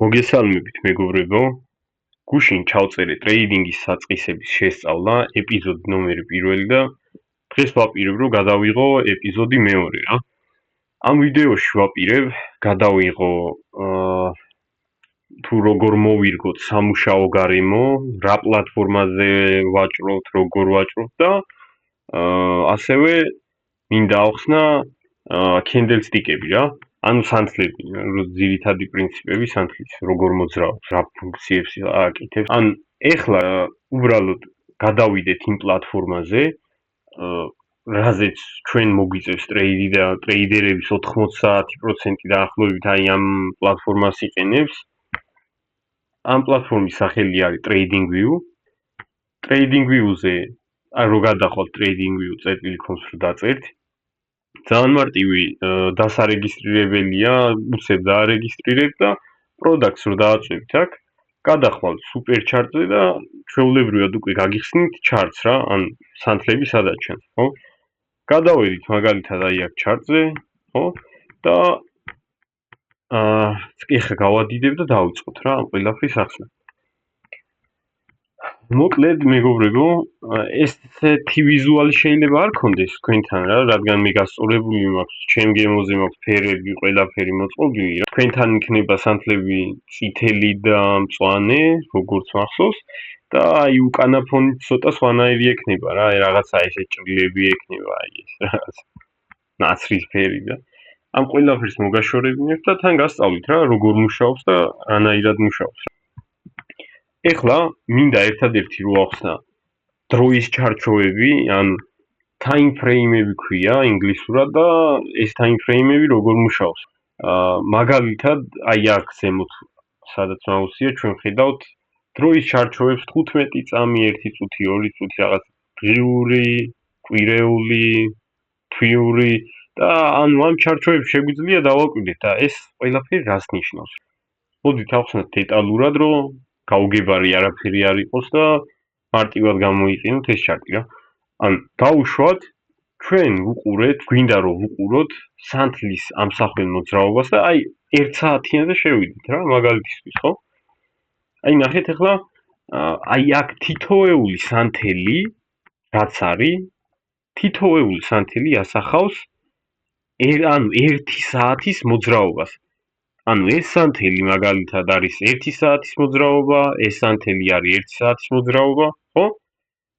მოგესალმებით მეგობრებო, გუშინ ჩავწერე ტრეიდინგის საწყისების შესწავლა, ეპიზოდი ნომერი 1 და დღეს ვაპირებ რომ გადავიღო ეპიზოდი მეორე რა. ამ ვიდეოში ვაპირებ გადავიღო თუ როგორ მოვირგოთ სამუშაო გარემო, რა პლატფორმაზე ვაჭრობთ, როგორ ვაჭრობთ და ასევე მინდა ავხსნა კენდელსტიკები რა. ანუ სანთლები, ძირითადი პრინციპები სანთლის, როგორ მოძრაობს, რა ფუნქციებს აკეთებს. ან ეხლა უბრალოდ გადავიდეთ იმ პლატფორმაზე, რაზეც ჩვენ მოგვიწევს ტრეიდი და ტრეიდერების 90% დაახლოებით აი ამ პლატფორმას იყენებს. ამ პლატფორმის სახელი არის TradingView. TradingView-ზე რო გადახვალთ TradingView.com-ს რო დაწერთ, ძალიან მარტივი დასარეგისტრირებელია, უცებ დაარეგისტრირებთ და products რო დააწვევთ აქ, გადახვალთ super chart-ზე და ჩვეულებრივად უკვე გაგიხსნით charts რა, ან სანთლები სადაც ჩანს, ხო? გადავედით მაგალითად აი აქ chart-ზე, ხო? და ეხლა გავადიდებ და დავიწყოთ რა ამ ყველაფრის ახსნა. მოკლედ მეგობრებო, ესეთი ვიზუალი შეიძლება არ გქონდეს თქვენთან რა, რადგან მე გასწორებული მაქვს, ჩემ გემოზე მაქვს ფერები, ყველაფერი მოწყობილი რა. თქვენთან იქნება სანთლები წითელი და მწვანე, როგორც მახსოვს და აი უკანა ფონით ცოტა სხვანაირი ექნება რა, აი რაღაცა ესე ჭრილები ექნება, აი ეს რაღაც ნაცრისფერი და ამ ყველაფერს მოგაშორებინებთ და თან გასწავლით რა, როგორ მუშაობს და რანაირად მუშაობს. ეხლა მინდა ერთადერთი რო ახსნა დროის ჩარჩოები, ან time frame-ები ქვია ინგლისურად და ეს time frame-ები როგორ მუშაობს. მაგალითად, აი აქ ზემოთ სადაც მაუსია ჩვენ ხედავთ დროის ჩარჩოებს 15 წამი, 1 წუთი, 2 წუთი რაღაც დღიური, კვირეული, თვიური და ანუ ამ ჩარჩოებს შეგვიძლია დავაკვირდეთ და ეს ყველაფერი რას ნიშნავს. მოდით ავხსნათ დეტალურად, რომ გაუგებარი არაფერი არ იყოს და მარტივად გამოიყენოთ ეს ჩარტი რა. ან დაუშვათ ჩვენ ვუყურეთ, გვინდა რომ ვუყუროთ სანთლის ამსახველ მოძრაობას და აი 1 საათიანზე შევიდეთ რა, მაგალითისთვის, ხო? აი ნახეთ ახლა აი აქ თითოეული სანთელი რაც არის, თითოეული სანთელი ასახავს ანუ 1 საათის მოძრაობას. ანუ ეს სანთელი მაგალითად არის 1 საათის მოძრაობა, ეს სანთელი არის 1 საათის მოძრაობა, ხო?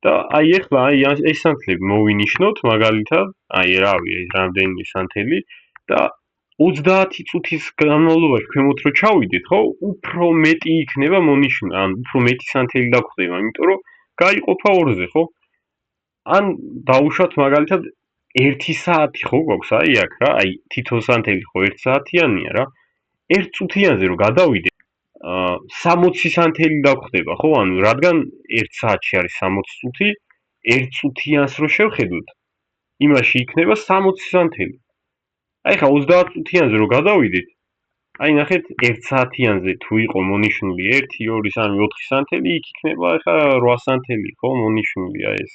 და აი ეხლა აი ეს სანთლები მოვინიშნოთ მაგალითად, აი რავი, ეს რამდენიმე სანთელი და 30 წუთის განმავლობაში ქვემოთ რო ჩავიდეთ, ხო? უფრო მეტი იქნება მონიშნული, ანუ უფრო მეტი სანთელი დაგვხდება, იმიტომ რომ გაიყოფა 2-ზე, ხო? ან დავუშვათ მაგალითად 1 საათი ხო გვაქვს აი აქ რა, აი თითო სანთელი ხო 1 საათიანია რა. 1 წუთიანზე რო გადავიდეთ, 60 სანთელი დაგვხდება, ხო? ანუ რადგან 1 საათში არის 60 წუთი, 1 წუთიანს რო შევხედოთ, იმაში იქნება 60 სანთელი. აი ხა 30 წუთიანზე რო გადავიდეთ, აი ნახეთ 1 საათიანზე თუ იყო მონიშნული 1, 2, 3, 4 სანთელი, იქ იქნება ხა 8 სანთელი, ხო, მონიშნული აი ეს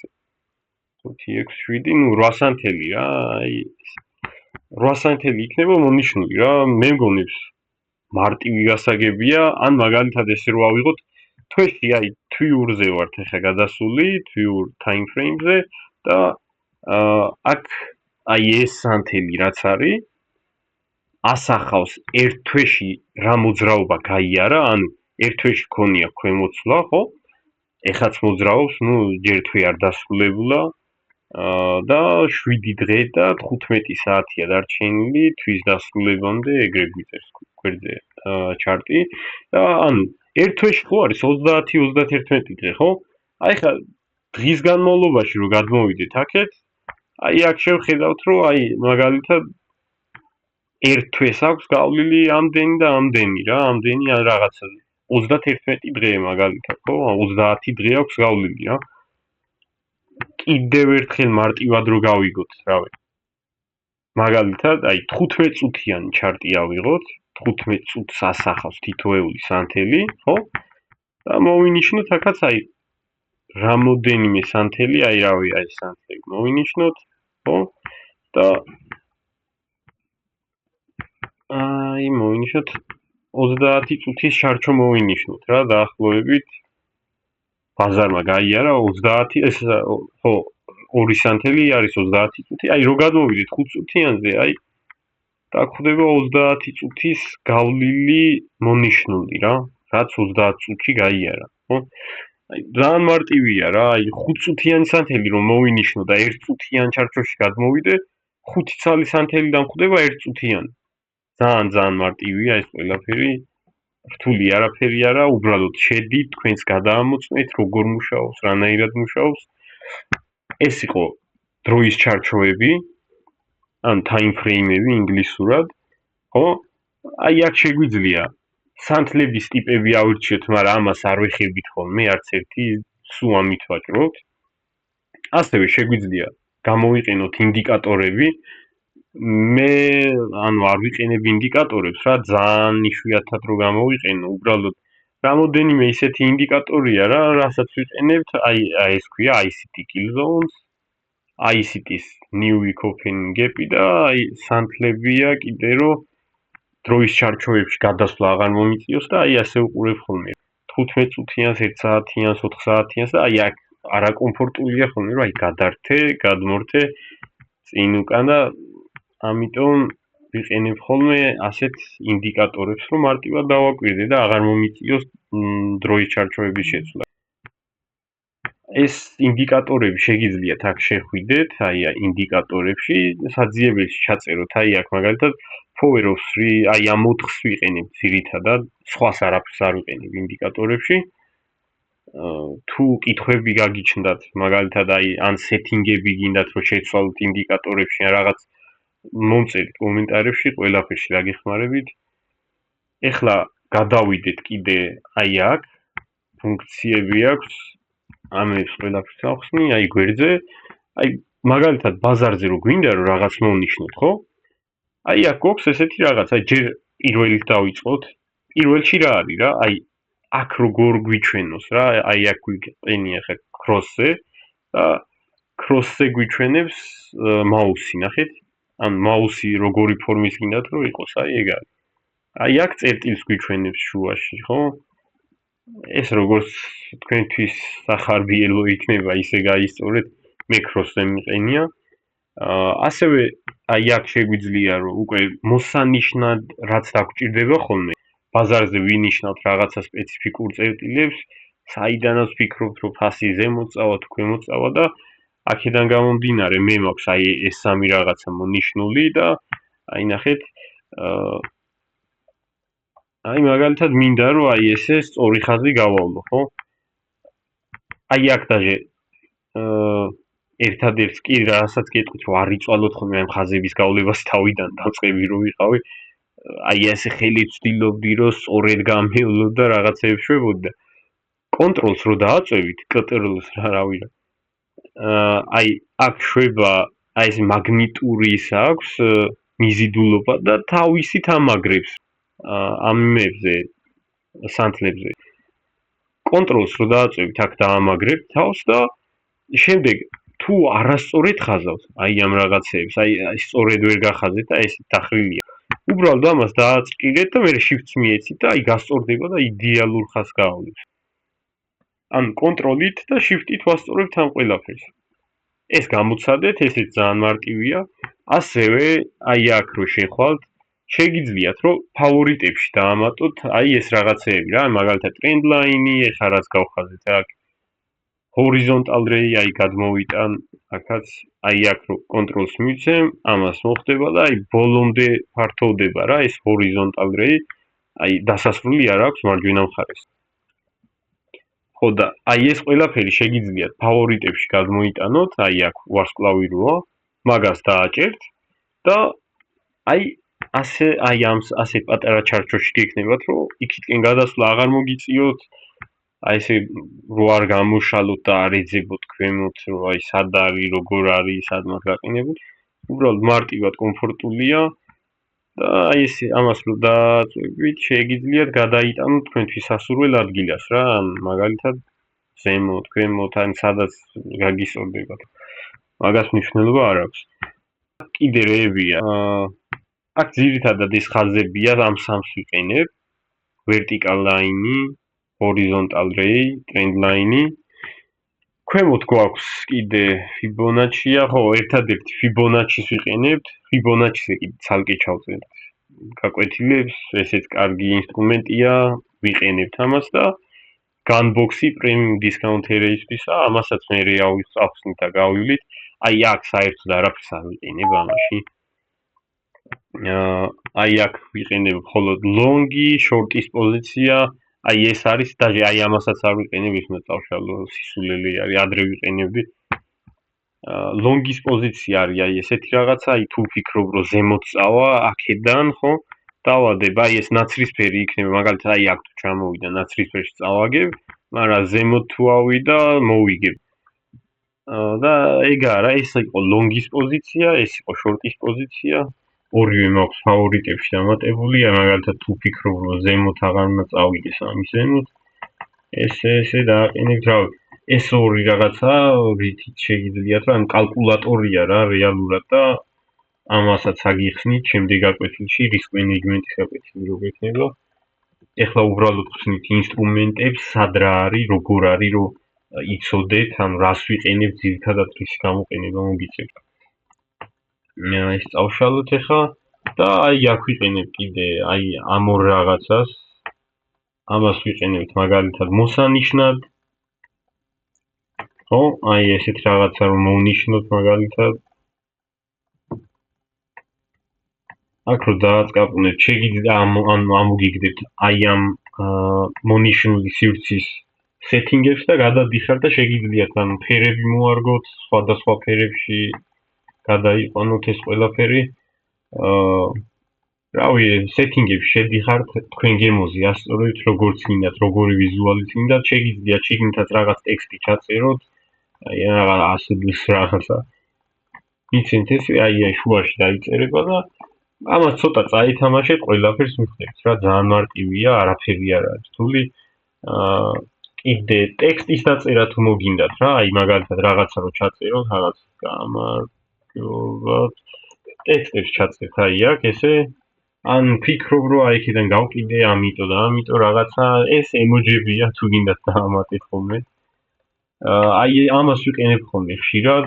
5, 6, 7, ნუ 8 სანთელი რა, აი 8 სანთელი იქნება მონიშნული რა, მე მგონებს მარტივი გასაგებია, ან მაგალითად ესე რო ავიღოთ, თვეში აი თვიურზე ვართ ახლა გადასული, თვიურ time frame-ზე და აქ აი ეს სანთელი რაც არის, ასახავს ერთ თვეში რა მოძრაობა გაიარა, ანუ ერთ თვეში ქონია ქვემოცვლა, ხო? ეხაც მოძრაობს, ნუ ჯერ თვე არ დასრულებულა და 7 დღე და 15 საათია დარჩენილი თვის დასრულებამდე, ეგრე გვიწერს გვერდზე ჩარტი და ანუ ერთ თვეში ხო არის 30-31 დღე, ხო? აი ხა დღის განმავლობაში რო გადმოვიდეთ აქეთ, აი აქ შევხედავთ, რომ აი მაგალითად ერთ თვეს აქვს გავლილი ამდენი და ამდენი რა, ამდენი ან რაღაცა 31 დღე მაგალითად, ხო? 30 დღე აქვს გავლილი რა. კიდევ ერთხელ მარტივად რო გავიგოთ, რავი. მაგალითად, აი 15 წუთიანი ჩარტი ავიღოთ, 15 წუთს ასახავს თითოეული სანთელი, ხო? და მოვინიშნოთ აქაც აი რამოდენიმე სანთელი, აი რავი, აი სანთელი მოვინიშნოთ, ხო? და აი მოვინიშნოთ 30 წუთის ჩარჩო მოვინიშნოთ რა დაახლოებით ბაზარმა გაიარა 30 ეს ხო 2 სანთელი არის 30 წუთი აი რო გადმოვიდეთ 5 წუთიანზე აი დაგვხვდება 30 წუთის გავლილი მონიშნული რა რაც 30 წუთში გაიარა ხო აი ძალიან მარტივია რა აი 5 წუთიანი სანთელი რომ მოვინიშნო და 1 წუთიან ჩარჩოში გადმოვიდე 5 ცალი სანთელი დამხვდება 1 წუთიანი ძალიან მარტივია ეს ყველაფერი რთული არაფერი არა უბრალოდ შედით თქვენს გადაამოწმეთ როგორ მუშაობს რანაირად მუშაობს ეს იყო დროის ჩარჩოები ან time frame-ები ინგლისურად ხო აი აქ შეგვიძლია სანთლების ტიპები ავირჩიოთ მაგრამ ამას არ ვეხებთ ხოლმე არც ერთი სულ ამით ვაჭრობთ ასევე შეგვიძლია გამოვიყენოთ ინდიკატორები მე ანუ არ ვიყენებ ინდიკატორებს რა ძალიან იშვიათად რო გამოვიყენო უბრალოდ რამოდენიმე ისეთი ინდიკატორია რა რასაც ვიყენებთ აი ეს ქვია ICT kill zones ICT-ის new week opening gap-ი და აი სანთლებია კიდე რომ დროის ჩარჩოებში გადასვლა აღარ მომიწიოს და აი ასე უყურებ ხოლმე 15 წუთიანს 1 საათიანს 4 საათიანს და აი აქ არაკომფორტულია ხოლმე რომ აი გადართე გადმორთე წინ უკან და ამიტომ ვიყენებ ხოლმე ასეთ ინდიკატორებს რომ მარტივად დავაკვირდე და აღარ მომიწიოს დროის ჩარჩოების შეცვლა ეს ინდიკატორები შეგიძლიათ აქ შეხვიდეთ აი ინდიკატორებში საძიებელში ჩაწეროთ აი აქ მაგალითად power of 3 აი ამ 4-ს ვიყენებ ძირითადად სხვას არაფერს არ ვიყენებ ინდიკატორებში თუ კითხვები გაგიჩნდათ მაგალითად აი ან სეტინგები გინდათ რომ შეცვალოთ ინდიკატორებში ან რაღაც მომწერით კომენტარებში ყველაფერში გაგეხმარებით ეხლა გადავიდეთ კიდე აი აქ ფუნქციები აქვს ამებს ყველაფერს ახსნი აი გვერდზე აი მაგალითად ბაზარზე რო გვინდა რომ რაღაც მოვნიშნოთ ხო აი აქ გვაქვს ესეთი რაღაც აი ჯერ პირველით დავიწყოთ პირველში რა არის რა აი აქ როგორ გვიჩვენოს რა აი აქ გვიყენია ხა cross-ზე და cross-ზე გვიჩვენებს მაუსი ნახეთ ან მაუსი როგორი ფორმის გინდათ რომ იყოს აი ეგ არის აი აქ წერტილს გვიჩვენებს შუაში ხო ეს როგორც თქვენთვის სახარბიელო იქნება ისე გაისწორეთ მე cross-ზე მიყენია ასევე აი აქ შეგვიძლია რომ უკვე მოსანიშნად რაც დაგჭირდება ხოლმე ბაზარზე ვინიშნავთ რაღაცა სპეციფიკურ წერტილებს საიდანაც ვფიქრობთ რომ ფასი ზემოთ წავა თუ ქვემოთ წავა და აქედან გამომდინარე მე მაქვს აი ეს სამი რაღაცა მონიშნული და აი ნახეთ აი მაგალითად მინდა რომ აი ესე სწორი ხაზი გავავლო ხო აი აქ დაჟე ერთადერთს კი რასაც გეტყვით რომ არ იწვალოთ ხოლმე ამ ხაზების გავლებას თავიდან დავწყები რომ ვიყავი აი ესე ხელი ვცდილობდი რომ სწორედ გამივლო და რაღაცეებს შვებოდი და კონტროლს რო დააწევით კტრლს რავი აი აქ შვება აი ეს მაგნიტური ის აქვს მიზიდულობა და თავისით ამაგრებს ამებზე სანთლებზე კონტროლს რო დააწევით აქ დაამაგრებ თავს და შემდეგ თუ არასწორად ხაზავს აი ამ რაღაცეებს აი სწორედ ვერ გახაზეთ და ეს დახრილია უბრალოდ ამას დააწყირეთ და მე shift-ს მიეცით და აი გასწორდება და იდეალურ ხაზს გაავლებს ან კონტროლით და shift-ით ვასწორებთ ამ ყველაფერს ეს გამოცადეთ ესეც ძალიან მარტივია ასევე აი აქ რო შეხვალთ შეგიძლიათ რომ ფავორიტებში დაამატოთ აი ეს რაღაცეები რა მაგალითად trend line-ი ეხლა რაც გავხაზეთ აქ horizontal ray აი გადმოვიტან აქაც აი აქ რო კონტროლს მივცემ ამას მოხდება და აი ბოლომდე ფართოვდება რა ეს horizontal ray აი დასასრული არ აქვს მარჯვენა მხარეს ხო და აი ეს ყველაფერი შეგიძლიათ ფავორიტებში გადმოიტანოთ აი აქ ვარსკვლავი როა მაგას დააჭერთ და აი ასე აი ამ ასე პატარა ჩარჩოში გიქნებათ რომ იქითკენ გადასვლა აღარ მოგიწიოთ აი ესე რო არ გამუშალოთ და არ ეძებოთ ქვემოთ რომ აი სად არის როგორ არის სადმას გაყინებოთ უბრალოდ მარტივად კომფორტულია და აი ესე ამას რო დააწვევით შეგიძლიათ გადაიტანოთ თქვენთვის სასურველ ადგილას რა მაგალითად ზემოთ ქვემოთ ან სადაც გაგისწორდებათ მაგას მნიშვნელობა არ აქვს კიდე რეებია აქ ძირითადად ეს ხაზებია ამ სამს ვიყენებ vertical line-ი, horizontal ray, trend line-ი. ქვემოთ გვაქვს კიდე Fibonacci-ა, ხო, ერთადერთი Fibonacci-ს ვიყენებთ, Fibonacci-ზე კიდე ცალკე ჩავწერთ გაკვეთილებს, ესეც კარგი ინსტრუმენტია, ვიყენებთ ამას და Gunbox-ი premium discount area-ისთვისა, ამასაც მე ავხსნით და გავივლით. აი აქ საერთოდ არაფერს არ ვიყენებ ამაში. აი აქ ვიყენებ მხოლოდ long-ი, short-ის პოზიცია. აი ეს არის და აი ამასაც არ ვიყენებ, ის უნდა წავშალო, სისულელი არის, ადრე ვიყენებდი. long-ის პოზიცია არის აი ესეთი რაღაცა, აი თუ ვფიქრობ რომ ზემოთ წავა, აქედან, ხო? დავადებ, აი ეს ნაცრისფერი იქნება, მაგალითად აი აქ თუ ჩამოვიდა ნაცრისფერში წავაგებ, მაგრამ ზემოთ თუ ავიდა, მოვიგებ. და ეგ არა, ეს იყო long-ის პოზიცია, ეს იყო short-ის პოზიცია. ორივე მაქვს ფავორიტებში დამატებული, მაგალითად თუ ვფიქრობ რომ ზემოთ აღარ უნდა წავიდეს ამის ზემოთ, ესე დააყენებთ, რავი. ეს ორი რაღაცა, რითიც შეგიძლიათ, ან კალკულატორია რა რეალურად და ამასაც აგიხსნით შემდეგ გაკვეთილში, risk management-ის გაკვეთილი როგორ იქნება. ეხლა უბრალოდ ხსნით ინსტრუმენტებს, სად რა არის, როგორ არის, რომ იცოდეთ, ან რას ვიყენებ ძირითადად რის გამოყენება მოგიწევთ. ეს წავშალოთ ეხლა და აი აქ ვიყენებ კიდე აი ამ ორ რაღაცას. ამას ვიყენებთ მაგალითად მოსანიშნად. ხო, აი ესეთ რაღაცა რომ მოვნიშნოთ მაგალითად. აქ რო დააწყაპუნებთ, შეგიძლიათ ამოგიგდებთ აი ამ მონიშნული სივრცის setting-ებს და გადადიხართ და შეგიძლიათ ან ფერები მოარგოთ, სხვადასხვა ფერებში გადაიყვანოთ ეს ყველაფერი. რავი, setting-ებში შედიხართ თქვენ გემოზე, ასწორებთ როგორც გინდათ, როგორი ვიზუალი გინდათ, შეგიძლიათ შიგნითაც რაღაც ტექსტი ჩაწეროთ, აი ასეთს რაღაცა. იცით ეს აი შუაში დაიწერება და ამას ცოტა წაითამაშეთ, ყველაფერს მიხდებით რა, ძალიან მარტივია, არაფერი არ არის რთული. კიდე ტექსტის დაწერა თუ მოგინდათ რა, აი მაგალითად რაღაცა რო ჩაწეროთ, რაღაც გამარჯობათ, ტექსტებს ჩაწერთ აი აქ ესე, ან ფიქრობ რომ აი იქიდან გავყიდე ამიტომ რაღაცა, ეს ემოჯებია თუ გინდათ დაამატეთ ხოლმე. აი ამას ვიყენებ ხოლმე ხშირად,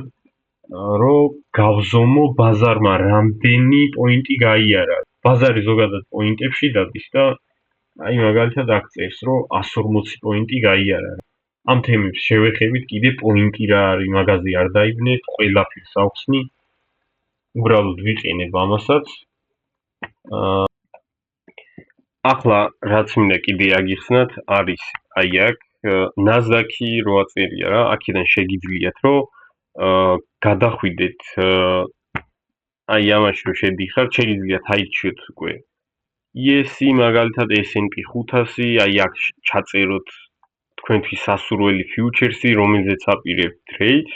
რომ გავზომო ბაზარმა რამდენი პოინტი გაიარა. ბაზარი ზოგადად პოინტებში დადის და აი მაგალითად აქ წერს რომ 140 პოინტი გაიარა. ამ თემებს შევეხებით კიდე პოინტი რა არის, მაგაზე არ დაიბნეთ, ყველაფერს ავხსნი. უბრალოდ ვიყენებ ამასაც. ახლა რაც მინდა კიდე აგიხსნათ, არის აი აქ Nasdaq-ი რო აწერია რა, აქედან შეგიძლიათ რომ გადახვიდეთ აი ამაში რომ შედიხართ, შეგიძლიათ აირჩიოთ უკვე ESI მაგალითად S&P 500, აი აქ ჩაწეროთ თქვენთვის სასურველი ფიუჩერსი, რომელზეც აპირებთ trade.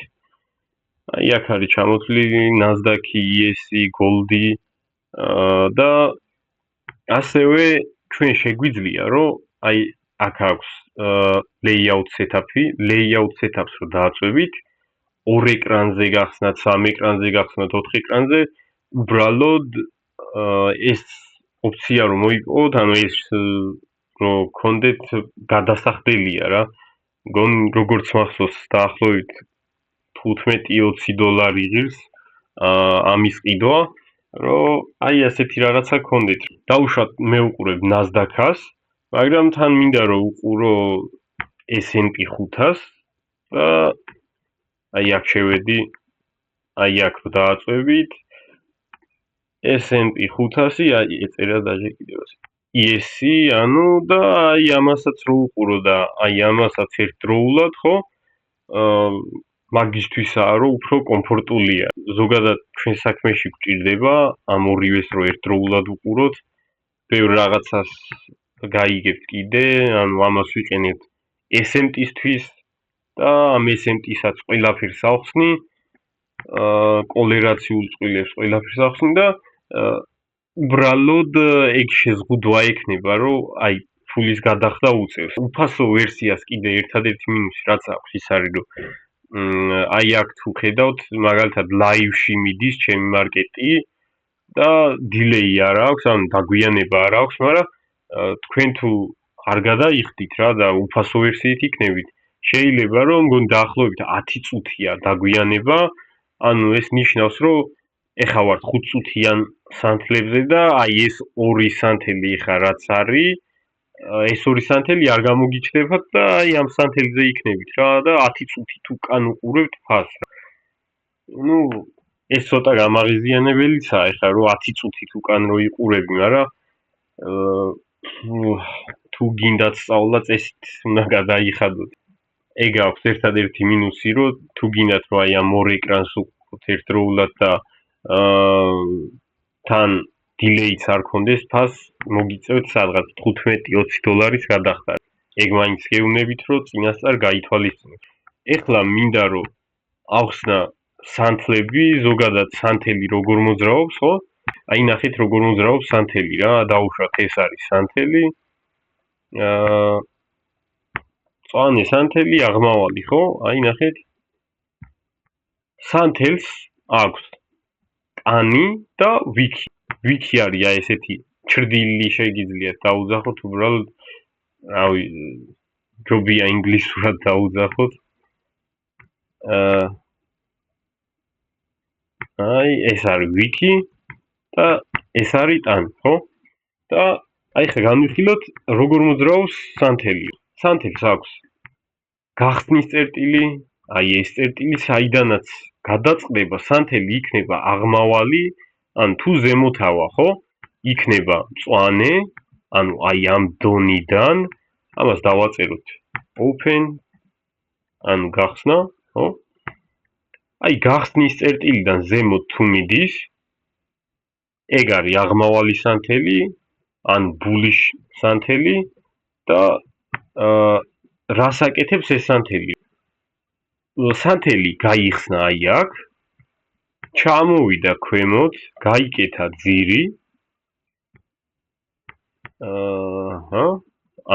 აი აქ არის ჩამოთვლილი Nasdaq-ი, ESI, Gold-ი და ასევე ჩვენ შეგვიძლია რომ აი აქ აქვს layout setup-ი, layout setup-ს რო დააწვევით, 2 ეკრანზე გახსნათ, 3 ეკრანზე გახსნათ, 4 ეკრანზე, უბრალოდ ეს ოფცია რომ მოიპოვოთ, ანუ ეს რო გქონდეთ გადასახდელია რა. მგონი როგორც მახსოვს დაახლოებით $15-20 იღებს ამის ყიდვა, რომ აი ასეთი რაღაცა გქონდეთ. დავუშვათ მე ვუყურებ Nasdaq-ას, მაგრამ თან მინდა რომ ვუყურო S&P 500-ს და აი აქ შევედი, აი აქ რო დააწვევით S&P 500-ი, აი ეწერა დაჟე კიდევ ასე. ESI, ანუ და აი ამასაც რო ვუყურო და აი ამასაც ერთდროულად, ხო? მაგისთვისაა რომ უფრო კომფორტულია. ზოგადად ჩვენ საქმეში გვჭირდება ამ ორივეს რო ერთდროულად ვუყუროთ, ბევრ რაღაცას გაიგებთ კიდე, ანუ ამას ვიყენებთ SMT-ისთვის და ამ SMT-საც ყველაფერს ავხსნი, კოლერაციულ წყვილებს ყველაფერს ავხსნი და უბრალოდ ეგ შეზღუდვა ექნება, რომ აი ფულის გადახდა უწევს. უფასო ვერსიას კიდე ერთადერთი მინუსი რაც აქვს ის არის, რომ აი აქ თუ ხედავთ, მაგალითად live-ში მიდის ჩემი მარკეტი და delay არ აქვს, ანუ დაგვიანება არ აქვს, მაგრამ თქვენ თუ არ გადაიხდით რა და უფასო ვერსიით იქნებით, შეიძლება რომ მგონი დაახლოებით 10 წუთია დაგვიანება, ანუ ეს ნიშნავს, რომ ეხა ვართ 5 წუთიან სანთლებზე და აი ეს 2 სანთელი ეხა რაც არის, ეს 2 სანთელი არ გამოგიჩნდებათ და აი ამ სანთელზე იქნებით რა და 10 წუთით უკან უყურებთ ფასს. ნუ ეს ცოტა გამაღიზიანებელიცაა ეხა რომ 10 წუთით უკან რო იყურები, მაგრამ თუ გინდათ სწავლა წესით უნდა გადაიხადოთ. ეგ აქვს ერთადერთი მინუსი, რომ თუ გინდათ რომ აი ამ ორ ეკრანს უყუროთ ერთდროულად და თან დილეიც არ ქონდეს ფასს, მოგიწევთ სადღაც $15-20 გადახდა. ეგ მაინც გეუბნებით, რომ წინასწარ გაითვალისწინოთ. ეხლა მინდა რომ ავხსნა სანთლები, ზოგადად სანთელი როგორ მოძრაობს, ხო? აი ნახეთ როგორ მოძრაობს სანთელი რა, დაუშვათ ეს არის სანთელი. წვანე სანთელი აღმავალი, ხო? აი ნახეთ. სანთელს აქვს ტანი და ვიქი. ვიქი არის აი ესეთი ჩრდილი შეგიძლიათ დაუძახოთ, უბრალოდ რავი, ჯობია ინგლისურად დაუძახოთ. აი ეს არის ვიქი და ეს არის ტანი, ხო? და აი ხა განვიხილოთ როგორ მოძრაობს სანთელი. სანთელს აქვს გახსნის წერტილი, აი ეს წერტილი საიდანაც გადაწყდება, სანთელი იქნება აღმავალი, ან თუ ზემოთავა, ხო? იქნება მწვანე, ანუ აი ამ დონიდან, ამას დავაწეროთ open, ანუ გახსნა, ხო? აი გახსნის წერტილიდან ზემოთ თუ მიდის, ეგ არის აღმავალი სანთელი, ან bullish სანთელი და რას აკეთებს ეს სანთელი? სანთელი გაიხსნა აი აქ, ჩამოვიდა ქვემოთ, გაიკეთა ძირი,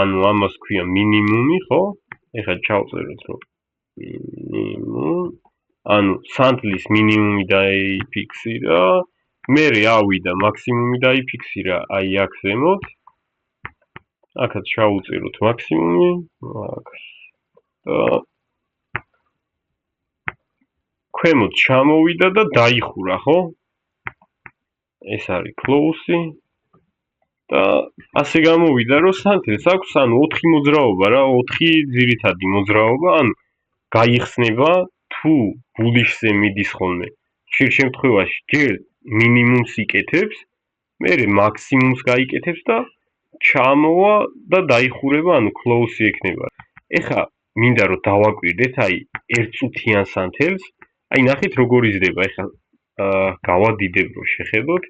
ანუ ამას ქვია მინიმუმი, ხო? ეხლა ჩავწეროთ რომ მინიმუმ, ანუ სანთლის მინიმუმი დაიფიქსირა, მერე ავიდა მაქსიმუმი დაიფიქსირა აი აქ ზემოთ. აქაც ჩავუწეროთ მაქსიმუმი, აქ და ქვემოთ ჩამოვიდა და დაიხურა, ხო? ეს არის close და ასე გამოვიდა, რომ სანთელს აქვს ანუ 4 მოძრაობა რა, 4 ძირითადი მოძრაობა, ანუ გაიხსნება თუ bullish-ზე მიდის ხოლმე. ხშირ შემთხვევაში ჯერ მინიმუმს იკეთებს, მერე მაქსიმუმს გაიკეთებს და ჩამოვა და დაიხურება, ანუ close ექნება. ეხა მინდა რომ დავაკვირდეთ აი ერთწუთიან სანთელს, აი ნახეთ როგორ იზრდება, ეხლა გავადიდებ რომ შეხედოთ.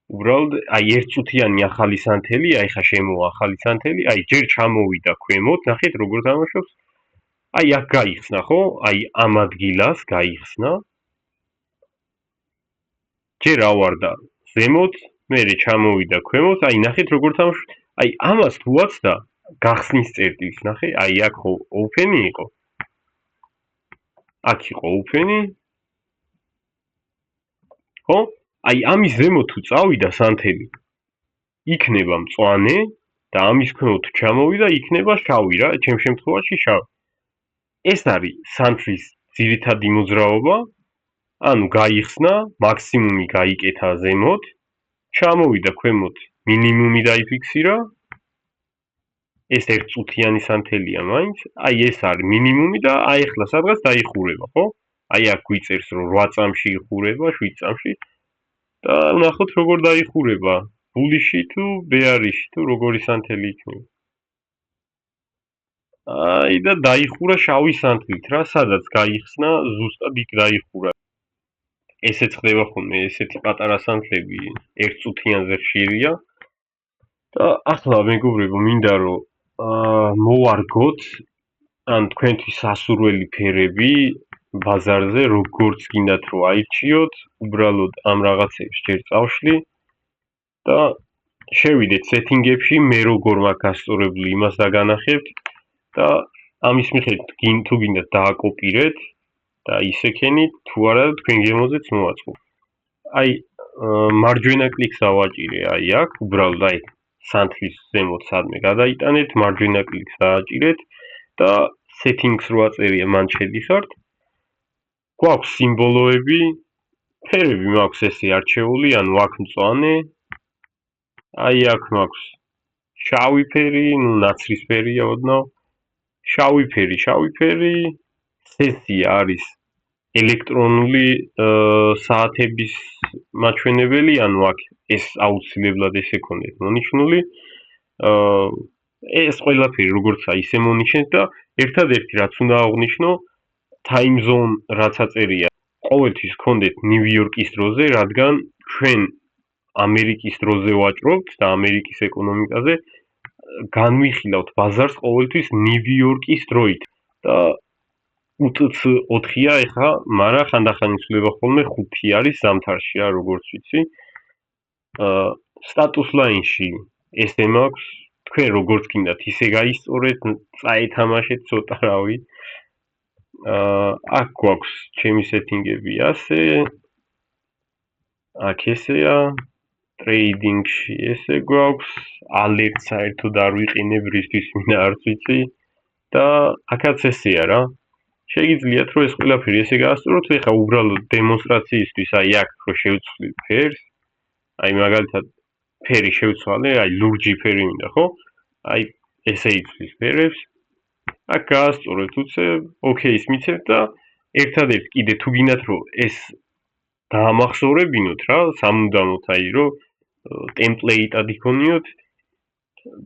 უბრალოდ აი ერთწუთიანი ახალი სანთელი, აი ხა შემოვა ახალი სანთელი, აი ჯერ ჩამოვიდა ქვემოთ, ნახეთ როგორ თამაშობს. აი აქ გაიხსნა, ხო? აი ამ ადგილას გაიხსნა. ჯერ ავარდა ზემოთ, მერე ჩამოვიდა ქვემოთ, აი ნახეთ როგორ თამაშობს. აი ამას თუ აცდა გახსნის წერტილს, ნახე, აი აქ ხო open-ი იყო. აქ იყო open-ი. ხო? აი ამის ზემოთ თუ წავიდა სანთელი, იქნება მწვანე და ამის ქვემოთ თუ ჩამოვიდა, იქნება შავი რა, ჩემ შემთხვევაში შავი. ეს არის სანთლის ძირითადი მოძრაობა, ანუ გაიხსნა, მაქსიმუმი გაიკეთა ზემოთ, ჩამოვიდა ქვემოთ, მინიმუმი დაიფიქსირა. ეს ერთწუთიანი სანთელია მაინც, აი ეს არის მინიმუმი და აი ახლა სადღაც დაიხურება, ხო? აი აქ გვიწერს რომ 8 წამში იხურება, 7 წამში და ნახოთ როგორ დაიხურება, bullish-ი თუ bearish-ი თუ როგორი სანთელი იქნება. აი და დაიხურა შავი სანთლით რა, სადაც გაიხსნა, ზუსტად იქ დაიხურა. ესეც ხდება ხოლმე, ესეთი პატარა სანთლები ერთწუთიანზე ხშირია. და ახლა მეგობრებო, მინდა რომ მოვარგოთ ან თქვენთვის სასურველი ფერები ბაზარზე, როგორც გინდათ რომ აირჩიოთ, უბრალოდ ამ რაღაცებს ჯერ წავშლი და შევიდეთ სეტინგებში, მე როგორ მაქვს გასწორებული, იმას დაგანახებთ და ამის მიხედვით თუ გინდათ დააკოპირეთ და ისექენით, თუ არა თქვენ გემოზეც მოაწყობ. აი მარჯვენა კლიკს ავაჭირე აი აქ, უბრალოდ აი სანთლის ზემოთ სადმე გადაიტანეთ, მარჯვენა კლიკს დააჭირეთ და settings რო აწერია, მან შედიხართ. გვაქვს სიმბოლოები, ფერები მაქვს ესე არჩეული, ანუ აქ მწვანე, აი აქ მაქვს შავი ფერი, ნუ ნაცრისფერია ოდნავ, შავი ფერი, სესია არის ელექტრონული საათების მაჩვენებელი, ანუ აქ ეს აუცილებლად ესე ქონდეთ მონიშნული. ეს ყველაფერი როგორცა ისე მონიშნეთ და ერთადერთი რაც უნდა აღვნიშნო, time zone რაც აწერია, ყოველთვის ქონდეთ ნიუ-იორკის დროზე, რადგან ჩვენ ამერიკის დროზე ვაჭრობთ და ამერიკის ეკონომიკაზე განვიხილავთ ბაზარს ყოველთვის ნიუ-იორკის დროით და UTC 4-ია ეხლა, მაგრამ ხანდახან იცვლება ხოლმე 5 არის ზამთარში რა, როგორც ვიცი. სტატუს ლაინში ესე მაქვს, თქვენ როგორც გინდათ ისე გაისწორეთ, წაეთამაშეთ ცოტა რავი. აქ გვაქვს ჩემი სეტინგები ასე, აქ ესეა, ტრეიდინგში ესე გვაქვს, ალერტ საერთოდ არ ვიყენებ, რისთვის მინდა არც ვიცი და აქაც ესეა რა. შეგიძლიათ რომ ეს ყველაფერი ესე გაასწოროთ, ეხლა უბრალოდ დემონსტრაციისთვის აი აქ რო შევცვლით ფერს, აი მაგალითად ფერი შევცვალე, აი ლურჯი ფერი მინდა, ხო? აი ესე იცვლის ფერებს. აქ გაასწორეთ უცებ, ოკეის მიცემთ და ერთადერთი კიდე თუ გინდათ რომ ეს დაამახსოვრებინოთ რა, სამუდამოდ აი რომ ტემპლეიტად იქონიოთ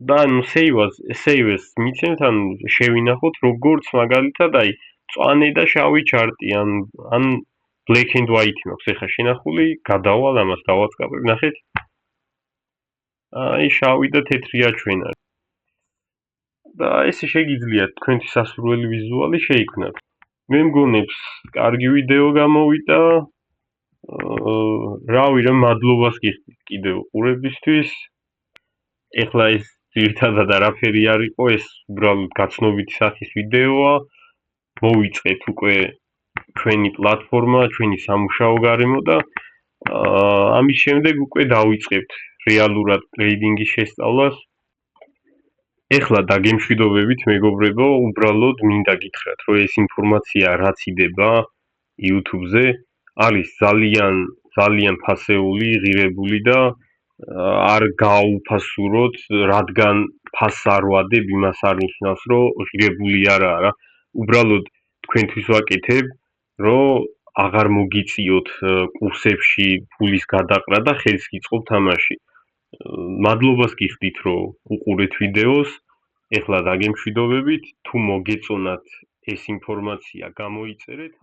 და ანუ save-ს მიცემთ, ანუ შევინახოთ როგორც მაგალითად აი მწვანე და შავი ჩარტი, ან black and white მაქვს ეხლა შენახული, გადავალ ამას დავაწყაბებ, ნახეთ. აი შავი და თეთრი აჩვენა. და ესე შეგიძლიათ თქვენთვის სასურველი ვიზუალი შეიქმნათ. მე მგონებს კარგი ვიდეო გამოვიდა. რავი რა, მადლობას გიხდით კიდევ ყურებისთვის. ეხლა ეს ძირითადად არაფერი არ იყო, ეს უბრალოდ გაცნობითი სახის ვიდეოა. მოვიწყეთ უკვე ჩვენი პლატფორმა, ჩვენი სამუშაო გარემო და ამის შემდეგ უკვე დავიწყებთ რეალურად ტრეიდინგის შესწავლას. ეხლა დაგემშვიდობებით მეგობრებო, უბრალოდ მინდა გითხრათ, რომ ეს ინფორმაცია რაც იდება YouTube-ზე, არის ძალიან ფასეული, ღირებული და არ გააუფასუროთ, რადგან ფასს არ ვადებ, იმას არ ნიშნავს, რომ ღირებული არაა რა. უბრალოდ თქვენთვის ვაკეთებ, რომ აღარ მოგიწიოთ კურსებში ფულის გადაყრა და ხელს გიწყობ თამაში. მადლობას გიხდით, რომ უყურეთ ვიდეოს. ეხლა დაგემშვიდობებით, თუ მოგეწონათ ეს ინფორმაცია, გამოიწერეთ.